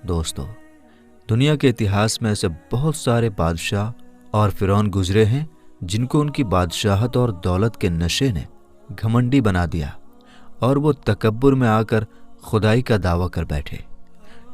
دوستو، دنیا کے اتہاس میں ایسے بہت سارے بادشاہ اور فرعون گزرے ہیں جن کو ان کی بادشاہت اور دولت کے نشے نے گھمنڈی بنا دیا اور وہ تکبر میں آ کر خدائی کا دعویٰ کر بیٹھے۔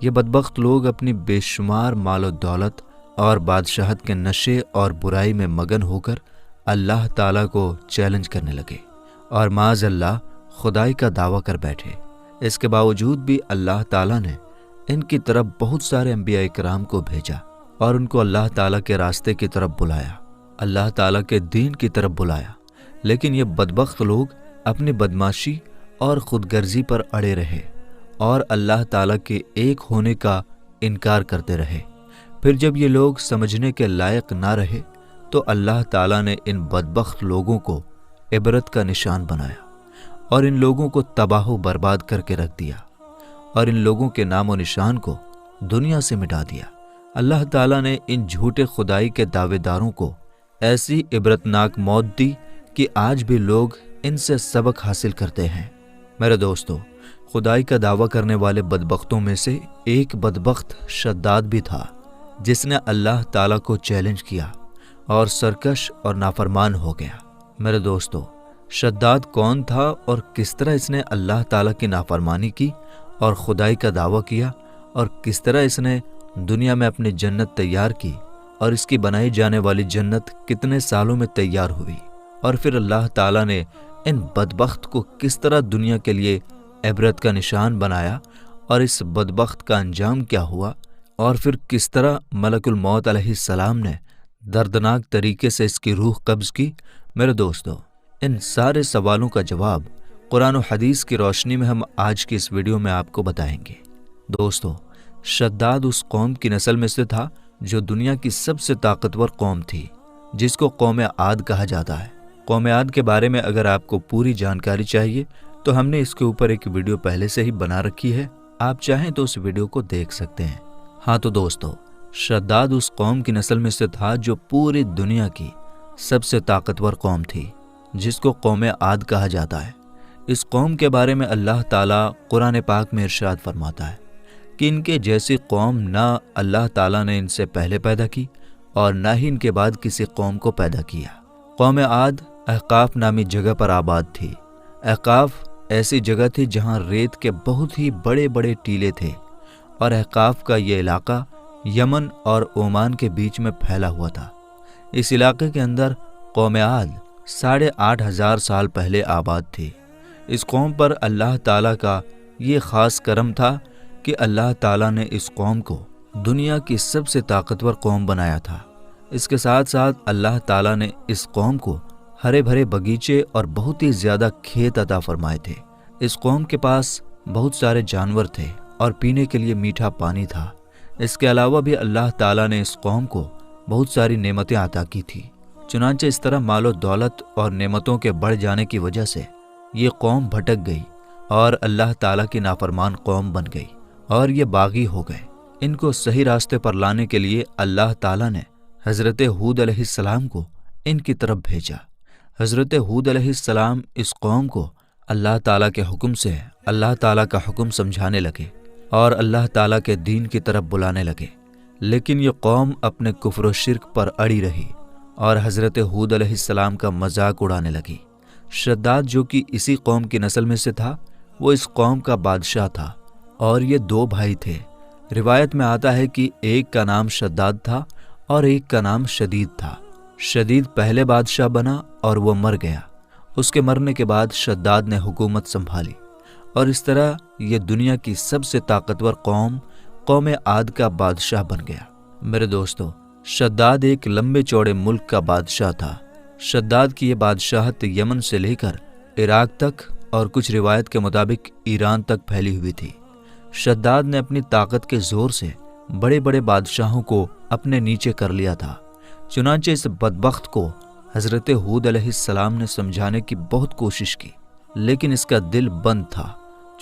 یہ بدبخت لوگ اپنی بے شمار مال و دولت اور بادشاہت کے نشے اور برائی میں مگن ہو کر اللہ تعالیٰ کو چیلنج کرنے لگے اور معاذ اللہ خدائی کا دعویٰ کر بیٹھے۔ اس کے باوجود بھی اللہ تعالیٰ نے ان کی طرف بہت سارے انبیاء اکرام کو بھیجا اور ان کو اللہ تعالیٰ کے راستے کی طرف بلایا، اللہ تعالیٰ کے دین کی طرف بلایا، لیکن یہ بدبخت لوگ اپنی بدماشی اور خود غرضی پر اڑے رہے اور اللہ تعالیٰ کے ایک ہونے کا انکار کرتے رہے۔ پھر جب یہ لوگ سمجھنے کے لائق نہ رہے تو اللہ تعالیٰ نے ان بدبخت لوگوں کو عبرت کا نشان بنایا اور ان لوگوں کو تباہ و برباد کر کے رکھ دیا اور ان لوگوں کے نام و نشان کو دنیا سے مٹا دیا۔ اللہ تعالیٰ نے ان جھوٹے خدائی کے دعوے داروں کو ایسی عبرتناک موت دی کہ آج بھی لوگ ان سے سبق حاصل کرتے ہیں۔ میرے دوستو، خدائی کا دعویٰ کرنے والے بدبختوں میں سے ایک بدبخت شداد بھی تھا جس نے اللہ تعالیٰ کو چیلنج کیا اور سرکش اور نافرمان ہو گیا۔ میرے دوستو، شداد کون تھا اور کس طرح اس نے اللہ تعالیٰ کی نافرمانی کی اور خدائی کا دعویٰ کیا اور کس طرح اس نے دنیا میں اپنی جنت تیار کی اور اس کی بنائی جانے والی جنت کتنے سالوں میں تیار ہوئی، اور پھر اللہ تعالیٰ نے ان بدبخت کو کس طرح دنیا کے لیے عبرت کا نشان بنایا اور اس بدبخت کا انجام کیا ہوا، اور پھر کس طرح ملک الموت علیہ السلام نے دردناک طریقے سے اس کی روح قبض کی۔ میرے دوستو، ان سارے سوالوں کا جواب قرآن و حدیث کی روشنی میں ہم آج کی اس ویڈیو میں آپ کو بتائیں گے۔ دوستو، شداد اس قوم کی نسل میں سے تھا جو دنیا کی سب سے طاقتور قوم تھی، جس کو قوم عاد کہا جاتا ہے۔ قوم عاد کے بارے میں اگر آپ کو پوری جانکاری چاہیے تو ہم نے اس کے اوپر ایک ویڈیو پہلے سے ہی بنا رکھی ہے، آپ چاہیں تو اس ویڈیو کو دیکھ سکتے ہیں۔ ہاں تو دوستو، شداد اس قوم کی نسل میں سے تھا جو پوری دنیا کی سب سے طاقتور قوم تھی، جس کو قوم عاد کہا جاتا ہے۔ اس قوم کے بارے میں اللہ تعالیٰ قرآن پاک میں ارشاد فرماتا ہے کہ ان کے جیسی قوم نہ اللہ تعالیٰ نے ان سے پہلے پیدا کی اور نہ ہی ان کے بعد کسی قوم کو پیدا کیا۔ قوم عاد احقاف نامی جگہ پر آباد تھی۔ احقاف ایسی جگہ تھی جہاں ریت کے بہت ہی بڑے بڑے ٹیلے تھے، اور احقاف کا یہ علاقہ یمن اور عمان کے بیچ میں پھیلا ہوا تھا۔ اس علاقے کے اندر قوم عاد 8,500 سال پہلے آباد تھی۔ اس قوم پر اللہ تعالیٰ کا یہ خاص کرم تھا کہ اللہ تعالیٰ نے اس قوم کو دنیا کی سب سے طاقتور قوم بنایا تھا۔ اس کے ساتھ ساتھ اللہ تعالیٰ نے اس قوم کو ہرے بھرے باغیچے اور بہت ہی زیادہ کھیت عطا فرمائے تھے۔ اس قوم کے پاس بہت سارے جانور تھے اور پینے کے لیے میٹھا پانی تھا۔ اس کے علاوہ بھی اللہ تعالیٰ نے اس قوم کو بہت ساری نعمتیں عطا کی تھی۔ چنانچہ اس طرح مال و دولت اور نعمتوں کے بڑھ جانے کی وجہ سے یہ قوم بھٹک گئی اور اللہ تعالیٰ کی نافرمان قوم بن گئی اور یہ باغی ہو گئے۔ ان کو صحیح راستے پر لانے کے لیے اللہ تعالیٰ نے حضرت ہود علیہ السلام کو ان کی طرف بھیجا۔ حضرت ہود علیہ السلام اس قوم کو اللہ تعالیٰ کے حکم سے اللہ تعالیٰ کا حکم سمجھانے لگے اور اللہ تعالیٰ کے دین کی طرف بلانے لگے، لیکن یہ قوم اپنے کفر و شرک پر اڑی رہی اور حضرت ہود علیہ السلام کا مذاق اڑانے لگی۔ شداد جو کہ اسی قوم کی نسل میں سے تھا، وہ اس قوم کا بادشاہ تھا اور یہ 2 بھائی تھے۔ روایت میں آتا ہے کہ ایک کا نام شداد تھا اور ایک کا نام شدید تھا۔ شدید پہلے بادشاہ بنا اور وہ مر گیا۔ اس کے مرنے کے بعد شداد نے حکومت سنبھالی اور اس طرح یہ دنیا کی سب سے طاقتور قوم عاد کا بادشاہ بن گیا۔ میرے دوستو، شداد ایک لمبے چوڑے ملک کا بادشاہ تھا۔ شداد کی یہ بادشاہت یمن سے لے کر عراق تک اور کچھ روایت کے مطابق ایران تک پھیلی ہوئی تھی۔ شداد نے اپنی طاقت کے زور سے بڑے بڑے بادشاہوں کو اپنے نیچے کر لیا تھا۔ چنانچہ اس بدبخت کو حضرت ہود علیہ السلام نے سمجھانے کی بہت کوشش کی، لیکن اس کا دل بند تھا۔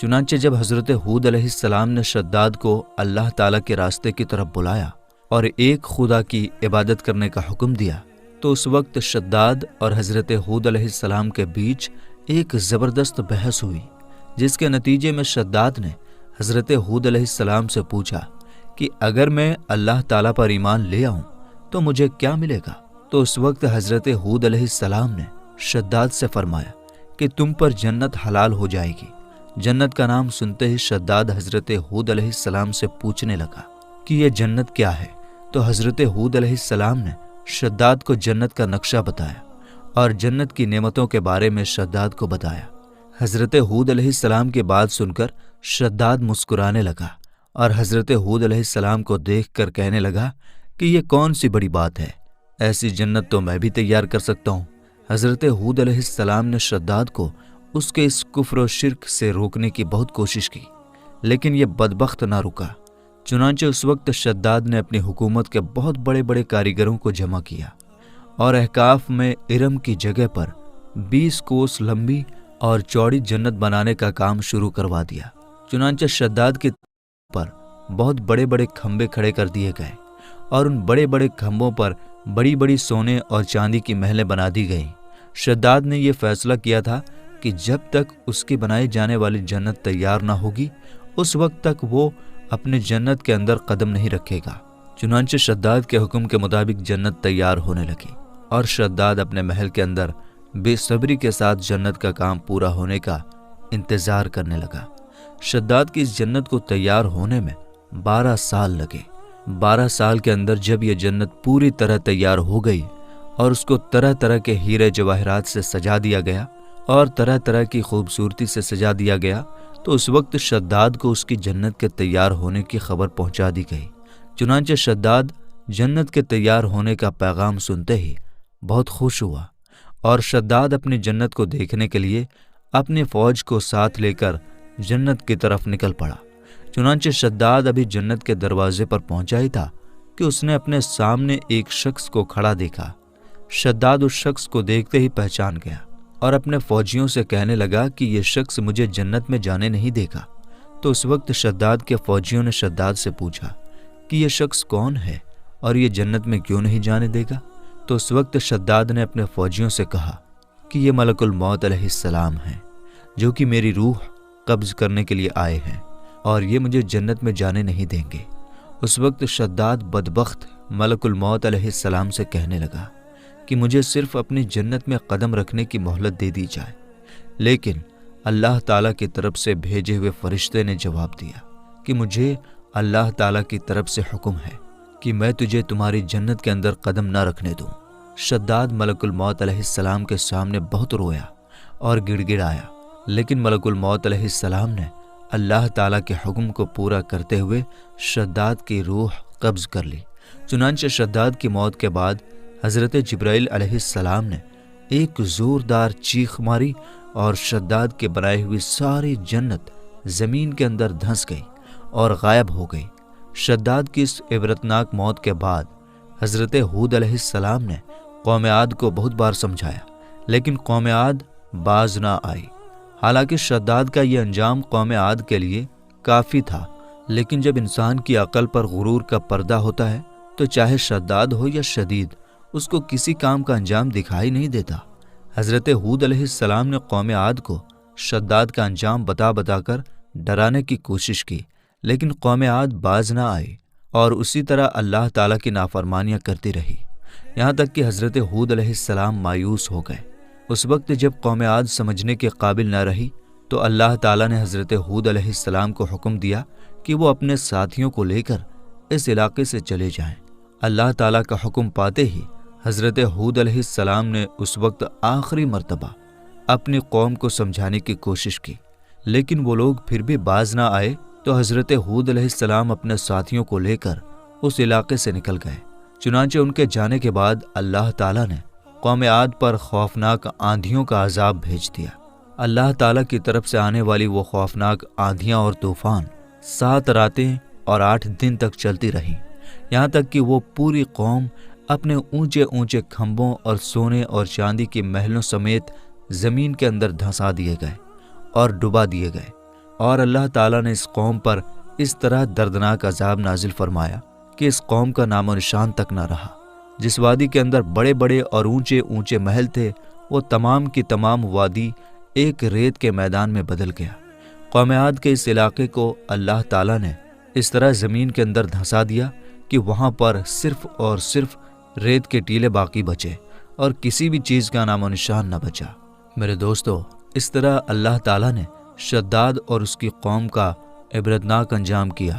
چنانچہ جب حضرت ہود علیہ السلام نے شداد کو اللہ تعالیٰ کے راستے کی طرف بلایا اور ایک خدا کی عبادت کرنے کا حکم دیا، تو اس وقت شداد اور حضرت ہود علیہ السلام کے بیچ ایک زبردست بحث ہوئی، جس کے نتیجے میں شداد نے حضرت ہود علیہ السلام سے پوچھا کہ اگر میں اللہ تعالیٰ پر ایمان لے آؤں تو مجھے کیا ملے گا؟ تو اس وقت حضرت ہود علیہ السلام نے شداد سے فرمایا کہ تم پر جنت حلال ہو جائے گی۔ جنت کا نام سنتے ہی شداد حضرت ہود علیہ السلام سے پوچھنے لگا کہ یہ جنت کیا ہے؟ تو حضرت ہود علیہ السلام نے شداد کو جنت کا نقشہ بتایا اور جنت کی نعمتوں کے بارے میں شداد کو بتایا۔ حضرت ہود علیہ السلام کی بات سن کر شداد مسکرانے لگا اور حضرت ہود علیہ السلام کو دیکھ کر کہنے لگا کہ یہ کون سی بڑی بات ہے، ایسی جنت تو میں بھی تیار کر سکتا ہوں۔ حضرت ہود علیہ السلام نے شداد کو اس کے اس کفر و شرک سے روکنے کی بہت کوشش کی، لیکن یہ بدبخت نہ رکا۔ چنانچہ اس وقت شداد نے اپنی حکومت کے بہت بڑے بڑے کاریگروں کو جمع کیا اور احقاف میں ارم کی جگہ پر 20 کوس لمبی اور چوڑی جنت بنانے کا کام شروع کروا دیا۔ چنانچہ شداد کے پر بہت بڑے بڑے کھمبے کھڑے کر دیے گئے اور ان بڑے بڑے کھمبوں پر بڑی بڑی سونے اور چاندی کی محلیں بنا دی گئیں۔ شداد نے یہ فیصلہ کیا تھا کہ جب تک اس کی بنائی جانے والی جنت تیار نہ ہوگی اس وقت تک وہ اپنے جنت کے اندر قدم نہیں رکھے گا۔ چنانچہ شداد کے حکم کے مطابق جنت تیار ہونے لگی اور شداد اپنے محل کے اندر بے صبری کے ساتھ جنت کا کام پورا ہونے کا انتظار کرنے لگا۔ شداد کی اس جنت کو تیار ہونے میں 12 سال لگے۔ 12 سال کے اندر جب یہ جنت پوری طرح تیار ہو گئی اور اس کو طرح طرح کے ہیرے جواہرات سے سجا دیا گیا اور طرح طرح کی خوبصورتی سے سجا دیا گیا، تو اس وقت شداد کو اس کی جنت کے تیار ہونے کی خبر پہنچا دی گئی۔ چنانچہ شداد جنت کے تیار ہونے کا پیغام سنتے ہی بہت خوش ہوا اور شداد اپنی جنت کو دیکھنے کے لیے اپنی فوج کو ساتھ لے کر جنت کی طرف نکل پڑا۔ چنانچہ شداد ابھی جنت کے دروازے پر پہنچا ہی تھا کہ اس نے اپنے سامنے ایک شخص کو کھڑا دیکھا۔ شداد اس شخص کو دیکھتے ہی پہچان گیا اور اپنے فوجیوں سے کہنے لگا کہ یہ شخص مجھے جنت میں جانے نہیں دے گا۔ تو اس وقت شداد کے فوجیوں نے شداد سے پوچھا کہ یہ شخص کون ہے اور یہ جنت میں کیوں نہیں جانے دے گا؟ تو اس وقت شداد نے اپنے فوجیوں سے کہا کہ یہ ملک الموت علیہ السلام ہیں جو کہ میری روح قبض کرنے کے لیے آئے ہیں اور یہ مجھے جنت میں جانے نہیں دیں گے۔ اس وقت شداد بدبخت ملک الموت علیہ السلام سے کہنے لگا کہ مجھے صرف اپنی جنت میں قدم رکھنے کی مہلت دے دی جائے، لیکن اللہ تعالیٰ کی طرف سے بھیجے ہوئے فرشتے نے جواب دیا کہ مجھے اللہ تعالیٰ کی طرف سے حکم ہے کہ میں تجھے تمہاری جنت کے اندر قدم نہ رکھنے دوں۔ شداد ملک الموت علیہ السلام کے سامنے بہت رویا اور گڑ گڑایا، لیکن ملک الموت علیہ السلام نے اللہ تعالیٰ کے حکم کو پورا کرتے ہوئے شداد کی روح قبض کر لی۔ چنانچہ شداد کی موت کے بعد حضرت جبرائیل علیہ السلام نے ایک زوردار چیخ ماری اور شداد کے بنائے ہوئی ساری جنت زمین کے اندر دھنس گئی اور غائب ہو گئی۔ شداد کی اس عبرتناک موت کے بعد حضرت ہود علیہ السلام نے قوم عاد کو بہت بار سمجھایا، لیکن قوم عاد باز نہ آئی۔ حالانکہ شداد کا یہ انجام قوم عاد کے لیے کافی تھا، لیکن جب انسان کی عقل پر غرور کا پردہ ہوتا ہے تو چاہے شداد ہو یا شدید، اس کو کسی کام کا انجام دکھائی نہیں دیتا۔ حضرت ہود علیہ السلام نے قوم عاد کو شداد کا انجام بتا بتا کر ڈرانے کی کوشش کی، لیکن قوم عاد باز نہ آئی اور اسی طرح اللہ تعالیٰ کی نافرمانیاں کرتی رہی، یہاں تک کہ حضرت ہود علیہ السلام مایوس ہو گئے۔ اس وقت جب قوم عاد سمجھنے کے قابل نہ رہی تو اللہ تعالیٰ نے حضرت ہود علیہ السلام کو حکم دیا کہ وہ اپنے ساتھیوں کو لے کر اس علاقے سے چلے جائیں۔ اللہ تعالیٰ کا حکم پاتے ہی حضرت ہود علیہ السلام نے اس وقت آخری مرتبہ اپنی قوم کو سمجھانے کی کوشش کی، لیکن وہ لوگ پھر بھی باز نہ آئے تو حضرت ہود علیہ السلام اپنے ساتھیوں کو لے کر اس علاقے سے نکل گئے۔ چنانچہ ان کے جانے کے بعد اللہ تعالیٰ نے قوم عاد پر خوفناک آندھیوں کا عذاب بھیج دیا۔ اللہ تعالیٰ کی طرف سے آنے والی وہ خوفناک آندھیاں اور طوفان 7 راتیں اور 8 دن تک چلتی رہیں، یہاں تک کہ وہ پوری قوم اپنے اونچے اونچے کھمبوں اور سونے اور چاندی کی محلوں سمیت زمین کے اندر دھنسا دیے گئے اور ڈبا دیے گئے۔ اور اللہ تعالیٰ نے اس قوم پر اس طرح دردناک عذاب نازل فرمایا کہ اس قوم کا نام و نشان تک نہ رہا۔ جس وادی کے اندر بڑے بڑے اور اونچے اونچے محل تھے، وہ تمام کی تمام وادی ایک ریت کے میدان میں بدل گیا۔ قوم عاد کے اس علاقے کو اللہ تعالیٰ نے اس طرح زمین کے اندر دھنسا دیا کہ وہاں پر صرف اور صرف ریت کے ٹیلے باقی بچے اور کسی بھی چیز کا نام و نشان نہ بچا۔ میرے دوستو، اس طرح اللہ تعالیٰ نے شداد اور اس کی قوم کا عبرتناک انجام کیا۔